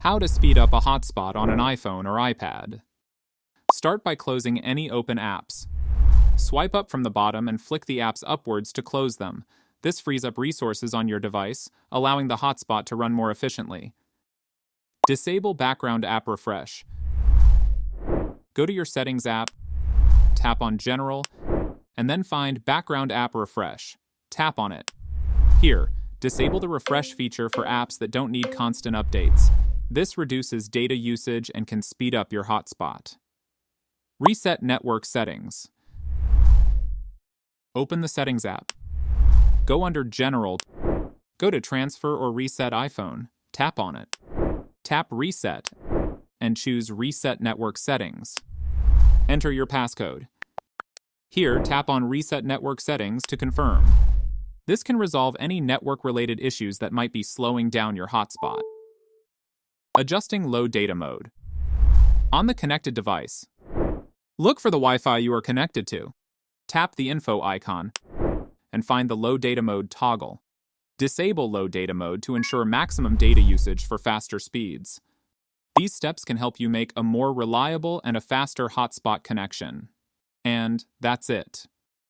How to speed up a hotspot on an iPhone or iPad. Start by closing any open apps. Swipe up from the bottom and flick the apps upwards to close them. This frees up resources on your device, allowing the hotspot to run more efficiently. Disable background app refresh. Go to your Settings app, tap on General, and then find Background App Refresh. Tap on it. Here, disable the refresh feature for apps that don't need constant updates. This reduces data usage and can speed up your hotspot. Reset network settings. Open the Settings app. Go under General. Go to Transfer or Reset iPhone. Tap on it. Tap Reset and choose Reset Network Settings. Enter your passcode. Here, tap on Reset Network Settings to confirm. This can resolve any network-related issues that might be slowing down your hotspot. Adjusting low data mode. On the connected device, look for the Wi-Fi you are connected to. Tap the info icon and find the low data mode toggle. Disable low data mode to ensure maximum data usage for faster speeds. These steps can help you make a more reliable and a faster hotspot connection. And that's it.